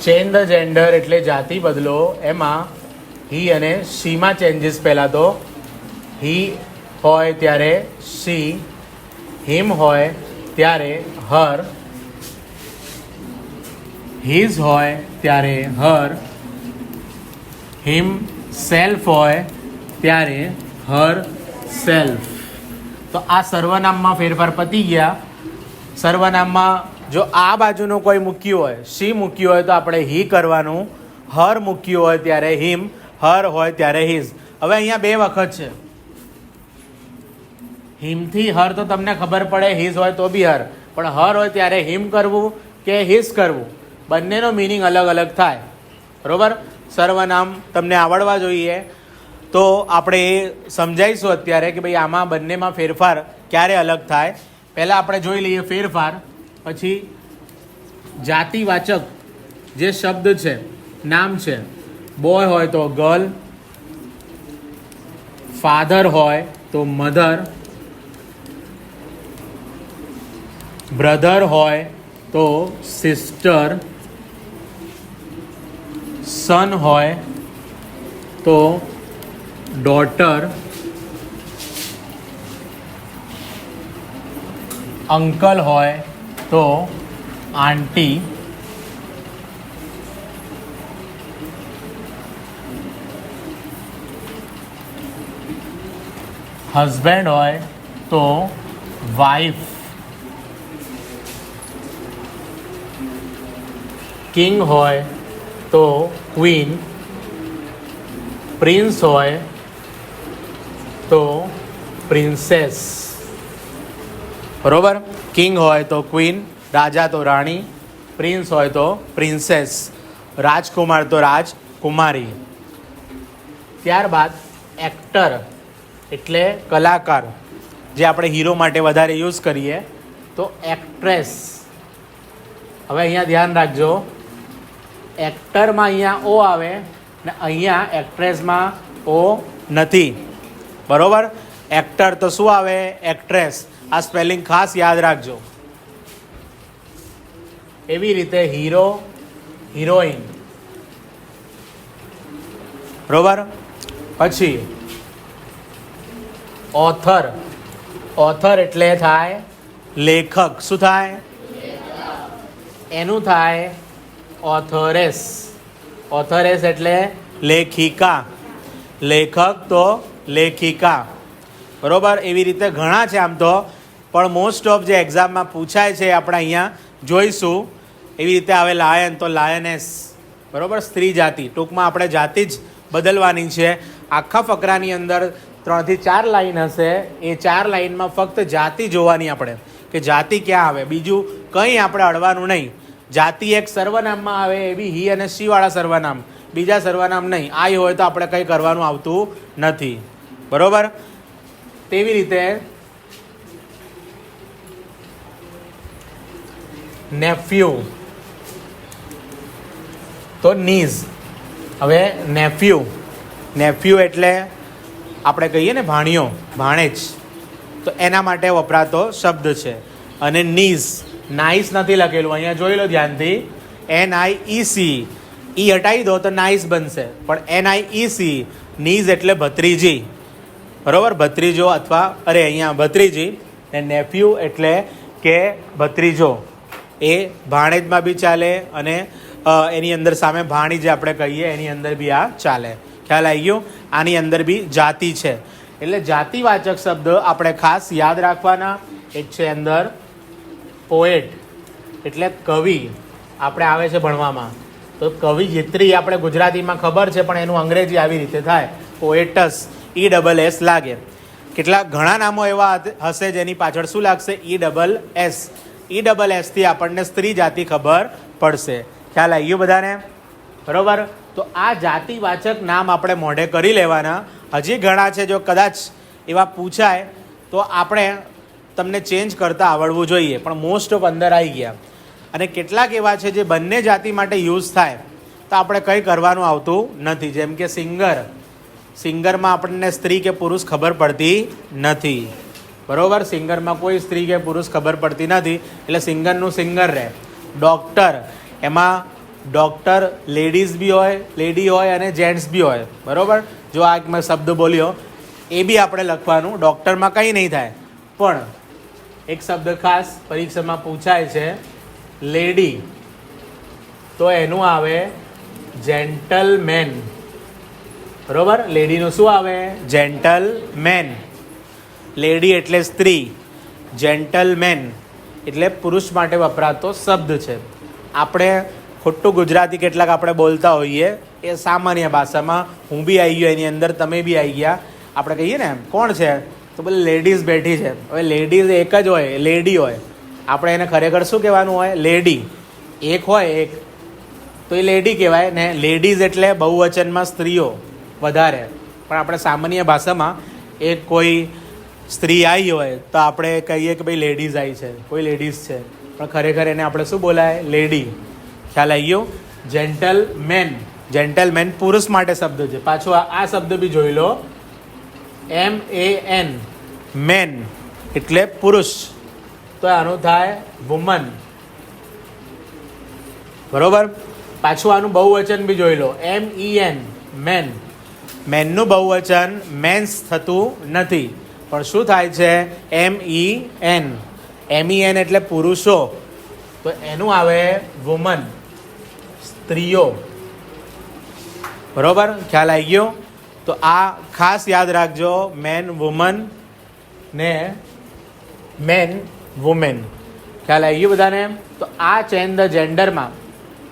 Change the gender એટલે જાતિ બદલો. એમાં હી અને શીમાં ચેન્જીસ. પહેલાં તો હી હોય ત્યારે શી, હિમ હોય ત્યારે હર, હિઝ હોય ત્યારે હર, હિમ સેલ્ફ હોય ત્યારે હર સેલ્ફ. તો આ સર્વનામમાં ફેરફાર પતી ગયા. સર્વનામમાં જો આ બાજુનું કોઈ મૂક્યું હોય, શી મૂક્યું હોય તો આપણે હી કરવાનું, હર મૂક્યું હોય ત્યારે હિમ, હર હોય ત્યારે હિઝ. હવે અહીંયા બે વખત છે. હિમથી હર તો તમને ખબર પડે, હિઝ હોય તો બી હર, પણ હર હોય ત્યારે હિમ કરવું કે હિઝ કરવું, બંનેનો મિનિંગ અલગ અલગ થાય. બરોબર? સર્વનામ તમને આવડવા જોઈએ. તો આપણે એ સમજાવીશું અત્યારે કે ભાઈ આમાં બંનેમાં ફેરફાર ક્યારે અલગ થાય. પહેલાં આપણે જોઈ લઈએ ફેરફાર, પછી જાતિવાચક જે શબ્દ છે, નામ છે. બોય હોય તો ગર્લ, ફાધર હોય તો મધર, બ્રધર હોય તો સિસ્ટર, સન હોય તો ડોટર, અંકલ હોય તો આંટી, હસબેન્ડ હોય તો વાઇફ, કિંગ હોય તો ક્વીન, પ્રિન્સ હોય તો પ્રિન્સેસ. બરોબર? કિંગ હોય તો ક્વીન, રાજા તો રાણી, પ્રિન્સ હોય તો પ્રિન્સેસ, રાજકુમાર તો રાજકુમારી. ત્યારબાદ એક્ટર એટલે કલાકાર, જે આપણે હીરો માટે વધારે યુઝ કરીએ તો એક્ટ્રેસ. હવે અહીંયા ધ્યાન રાખજો, એક્ટરમાં અહીંયા ઓ આવે ને અહીંયા એક્ટ્રેસમાં ઓ નથી. બરોબર? એક્ટર તો શું આવે? એક્ટ્રેસ. આ સ્પેલિંગ ખાસ યાદ રાખજો. એવી રીતે હીરો, હિરોઈન. બરોબર? પછી ઓથર. ઓથર એટલે થાય લેખક. શું થાય? એનું થાય ઓથરેસ. ઓથરેસ એટલે લેખિકા. લેખક તો લેખિકા. બરોબર? એવી રીતે ઘણા છે આમ તો, પણ મોસ્ટ ઓફ જે એક્ઝામમાં પૂછાય છે આપણે અહીંયા જોઈશું. એવી રીતે આવે લાયન તો લાયનેસ. બરોબર? સ્ત્રી જાતિ. ટૂંકમાં આપણે જાતિ જ બદલવાની છે. આખા ફકરાની અંદર 3 થી 4 લાઈન હશે. એ 4 લાઈનમાં ફક્ત જાતિ જોવાની આપણે, કે જાતિ ક્યાં આવે, બીજું કંઈ આપણે અડવાનું નહીં. જાતિ એક સર્વનામમાં આવે, એવી હી અને શી વાળા સર્વનામ, બીજા સર્વનામ નહીં. આઈ હોય તો આપણે કંઈ કરવાનું આવતું નથી. બરોબર? તેવી રીતે નેફ્યુ તો નીઝ. હવે નેફ્યુ એટલે આપણે કહીએ ને ભાણિયો, ભાણેજ, તો એના માટે વપરાતો શબ્દ છે. અને નીઝ, નાઇસ નથી લખેલું, અહીંયા જોઈ લો ધ્યાનથી. NIEC, ઈ હટાવી દો તો નાઇસ બનશે, પણ NIEC, નીઝ એટલે ભત્રીજી. બરોબર? ભત્રીજો અથવા અહીંયા ભત્રીજી. ને નેફ્યુ એટલે કે ભત્રીજો. એ ભાણેજમાં બી ચાલે અને એની અંદર સામે ભાણી જે આપણે કહીએ એની અંદર બી આ ચાલે. ખ્યાલ આવી ગયો? આની અંદર બી જાતિ છે. એટલે જાતિવાચક શબ્દ આપણે ખાસ યાદ રાખવાના. એક છે અંદર પોએટ એટલે કવિ. આપણે આવે છે ભણવામાં તો કવિયત્રી આપણે ગુજરાતીમાં ખબર છે, પણ એનું અંગ્રેજી આવી રીતે થાય પોએટસ. ESS લાગે. કેટલાક ઘણા નામો એવા હશે જેની પાછળ શું લાગશે? ESS. ESS થી આપણને સ્ત્રી જાતિ ખબર પડશે. ખ્યાલ આવી ગયો બધાને? બરોબર? તો આ જાતિવાચક નામ આપણે મોઢે કરી લેવાના. હજી ઘણા છે, જો કદાચ એવા પૂછાય તો આપણે તમને ચેન્જ કરતા આવડવું જોઈએ, પણ મોસ્ટ ઓફ અંદર આવી ગયા. અને કેટલાક એવા છે જે બંને જાતિ માટે યુઝ થાય તો આપણે કંઈ કરવાનું આવતું નથી. જેમ કે સિંગર. સિંગરમાં આપણને સ્ત્રી કે પુરુષ ખબર પડતી નથી. બરોબર? સિંગરમાં કોઈ સ્ત્રી કે પુરુષ ખબર પડતી નથી, એટલે સિંગરનું સિંગર રહે. ડૉક્ટર, એમાં ડૉક્ટર લેડી હોય અને જેન્ટ્સ બી હોય, બરાબર. જો આ મેં શબ્દ બોલ્યો એ બી આપણે લખવાનું. ડૉક્ટરમાં કંઈ નહીં થાય, પણ એક શબ્દ ખાસ પરીક્ષામાં પૂછાય છે લેડી, તો એનું આવે જેન્ટલમેન, બરાબર. લેડીનું શું આવે? જેન્ટલમેન. લેડી એટલે સ્ત્રી, જેન્ટલમેન એટલે પુરુષ માટે વપરાતો શબ્દ છે. આપણે ખોટું ગુજરાતી કેટલાક આપણે બોલતા હોઈએ, એ સામાન્ય ભાષામાં હું બી આવી ગયો એની અંદર, તમે બી આવી ગયા. આપણે કહીએ ને કોણ છે, તો બોલે લેડીઝ બેઠી છે. હવે લેડીઝ એક જ હોય, લેડી હોય. આપણે એને ખરેખર શું કહેવાનું હોય? લેડી. એક હોય એક, તો એ લેડી કહેવાય ને. લેડીઝ એટલે બહુવચનમાં સ્ત્રીઓ વધારે, પણ આપણે સામાન્ય ભાષામાં એક કોઈ સ્ત્રી આવી હોય તો આપણે કહીએ કે ભાઈ લેડીઝ આવી છે, કોઈ લેડીઝ છે, પણ ખરેખર એને આપણે શું બોલાય? લેડી. ખ્યાલ આવી ગયો? જેન્ટલમેન પુરુષ માટે શબ્દ છે. પાછો આ શબ્દ બી જોઈ લો, MAN, મેન એટલે પુરુષ, તો આનું થાય વુમન, બરોબર. પાછું આનું બહુવચન બી જોઈ લો, MEN, મેન. મેનનું બહુવચન મેન્સ થતું નથી, પણ શું થાય છે? MEN એટલે પુરુષો, તો એનું આવે વુમન, સ્ત્રીઓ, બરોબર. ખ્યાલ આવી ગયો? તો આ ખાસ યાદ રાખજો, મેન વુમન ને મેન વુમેન. ખ્યાલ આવી ગયો બધાને? તો આ ચેન્જ ધ જેન્ડરમાં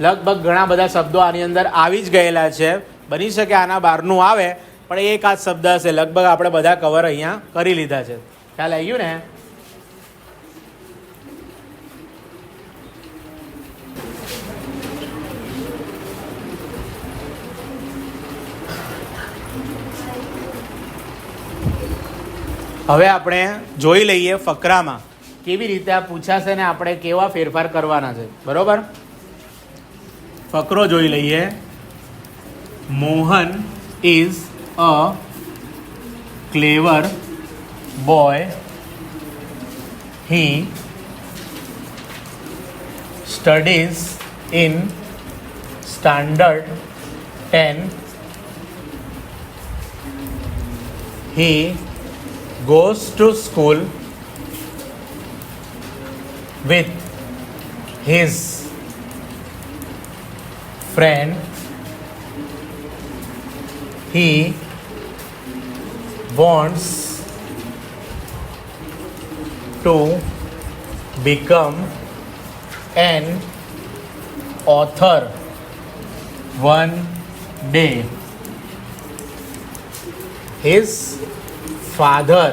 લગભગ ઘણા બધા શબ્દો આની અંદર આવી જ ગયેલા છે. બની શકે આના બહારનું આવે, પણ એક આ શબ્દ હશે. લગભગ આપણે બધા કવર અહીંયા કરી લીધા છે. ખ્યાલ આવી ગયું ને? હવે આપણે જોઈ લઈએ ફકરામાં કેવી રીતે આ પૂછાશે ને આપણે કેવા ફેરફાર કરવાના છે, બરોબર. ફકરો જોઈ લઈએ. Mohan is a clever boy. He studies in standard 10. He goes to school with his friend. He wants to become an author one day. His father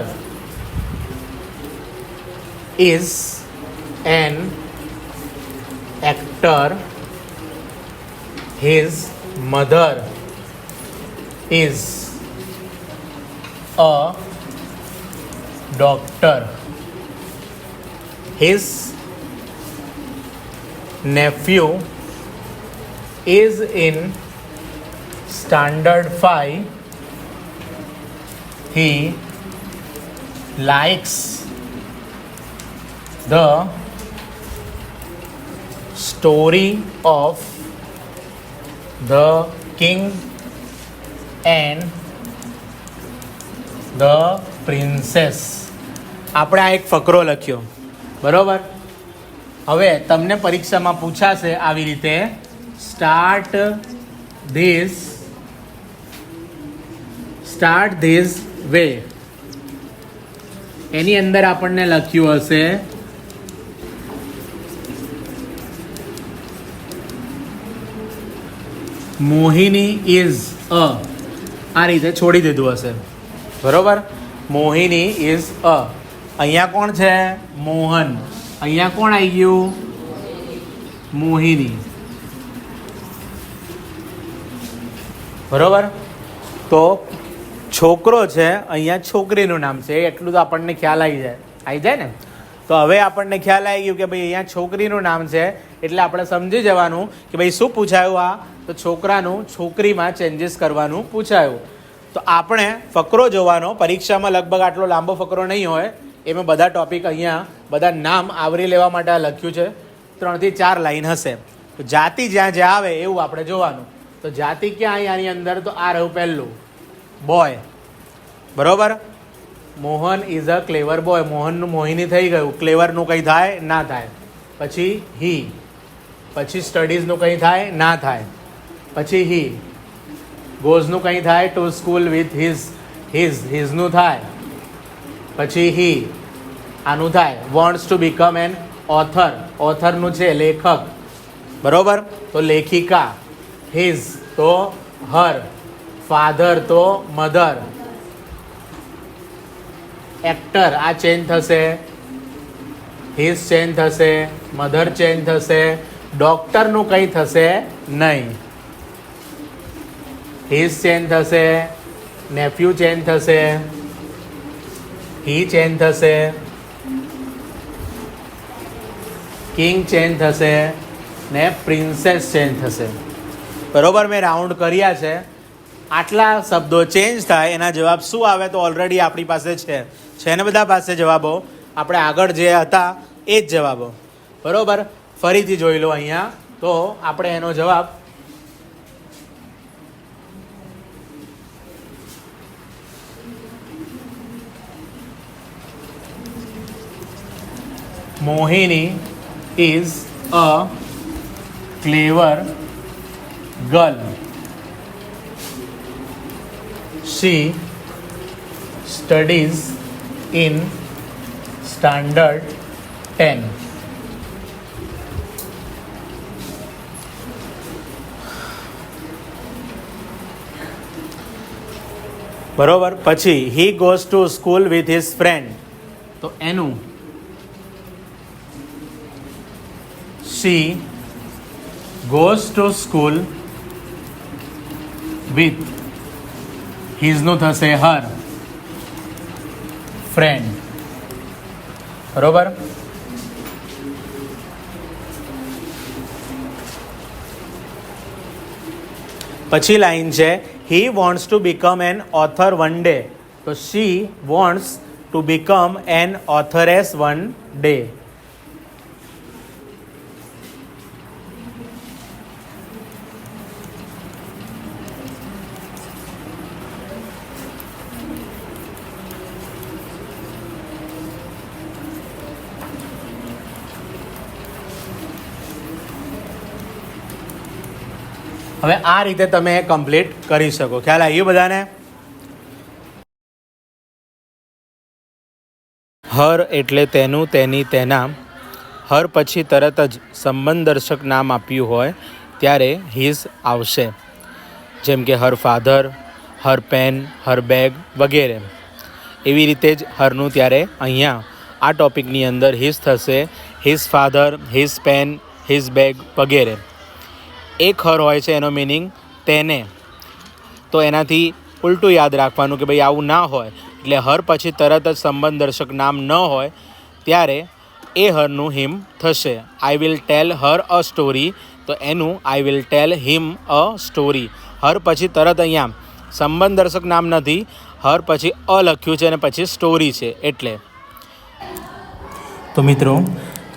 is an actor. His mother is a doctor. His nephew is in standard 5. He likes the story of the king and the princess. આપણે આ એક ફકરો લખ્યો, બરોબર. હવે તમને પરીક્ષામાં પૂછાશે આવી રીતે, સ્ટાર્ટ ધીસ વે. એની અંદર આપણને લખ્યું હશે મોહિની ઇઝ અ, આ રીતે છોડી દીધું હશે, બરોબર. મોહિની ઇઝ અ. અહીંયા કોણ છે? મોહન. અહીંયા કોણ આવી ગયું? મોહિની, બરોબર. તો છોકરો છે, અહીંયા છોકરીનું નામ છે, એટલું તો આપણને ખ્યાલ આવી જાય ને. તો હવે આપણને ખ્યાલ આવી ગયું કે ભાઈ અહીંયા છોકરીનું નામ છે, એટલે આપણે સમજી જવાનું કે ભાઈ શું પૂછાયું. આ તો છોકરાનું છોકરીમાં ચેન્જીસ કરવાનું પૂછાયું. તો આપણે ફકરો જોવાનો, પરીક્ષામાં લગભગ આટલો લાંબો ફકરો નહીં હોય, એમાં બધા ટોપિક અહીંયા બધા નામ આવરી લેવા માટે લખ્યું છે. 3 થી 4 લાઈન હશે. તો જાતિ જ્યાં જ્યાં આવે એવું આપણે જોવાનું. તો જાતિ ક્યાં અહીં આની અંદર? તો આ રહ્યું પહેલું બોય, બરોબર. Mohan is a clever boy. મોહનનું મોહિની થઈ ગયું. ક્લેવરનું કંઈ થાય ના થાય. પછી હી, પછી સ્ટડીઝનું કંઈ થાય ના થાય. પછી હી ગોઝનું કંઈ થાય ટુ સ્કૂલ વિથ હિઝનું થાય. પછી હી આનું થાય wants to become an author. ઓથરનું છે લેખક, બરોબર. તો લેખિકા. હિઝ તો હર, ફાધર તો મધર. એક્ટર આ ચેન્જ થશે, હિઝ ચેન્જ થશે, મધર ચેન્જ થશે. ડોક્ટરનું કંઈ થશે નહીં. હિઝ ચેન્જ થશે, નેફ્યુ ચેન્જ થશે, હી ચેન્જ થશે, કિંગ ચેન્જ થશે ને પ્રિન્સેસ ચેન્જ થશે. બરોબર, મેં રાઉન્ડ કર્યા છે. આટલા શબ્દો ચેન્જ થાય એના જવાબ શું આવે? તો ઓલરેડી આપણી પાસે છે ને બધા પાસે જવાબો. આપણે આગળ જે હતા એ જ જવાબો, બરોબર. ફરીથી જોઈ લો અહીંયા. તો આપણે એનો જવાબ Mohini is a clever girl. She studies in standard 10. બરોબર. પછી he goes to school with his friend. તો એનું she goes to school with હિઝનું થશે her friend, બરોબર. પછી લાઈન છે he wants to become an author one day. તો she wants to become an authoress one day. હવે આ રીતે તમે કમ્પ્લીટ કરી શકો. ખ્યાલ આવ્યો બધાને? હર એટલે તેનું, તેની, તેના. હર પછી તરત જ સંબંધદર્શક નામ આપ્યું હોય ત્યારે હિઝ આવશે. જેમ કે હર ફાધર, હર પેન, હર બેગ વગેરે. એવી રીતે જ હરનું ત્યારે અહીંયા આ ટોપિકની અંદર હિઝ થશે. His father, his pen, his bag વગેરે. એક હર હોય છે એનો મિનિંગ તેને. તો એનાથી ઉલટું યાદ રાખવાનું કે ભાઈ આવું ના હોય. એટલે હર પછી તરત જ સંબંધદર્શક નામ ન હોય ત્યારે એ હરનું હિમ થશે. I will tail Har a story. તો એનું I will tail him a story. હર પછી તરત અહીંયા સંબંધદર્શક નામ નથી, હર પછી અ લખ્યું છે અને પછી સ્ટોરી છે એટલે. તો મિત્રો,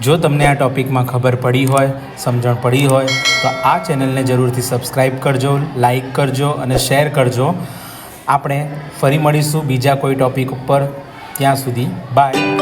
જો તમને આ ટૉપિકમાં ખબર પડી હોય, સમજણ પડી હોય તો આ ચેનલને જરૂરથી સબસ્ક્રાઈબ કરજો, લાઈક કરજો અને શેર કરજો. આપણે ફરી મળીશું બીજા કોઈ ટૉપિક ઉપર. ત્યાં સુધી બાય.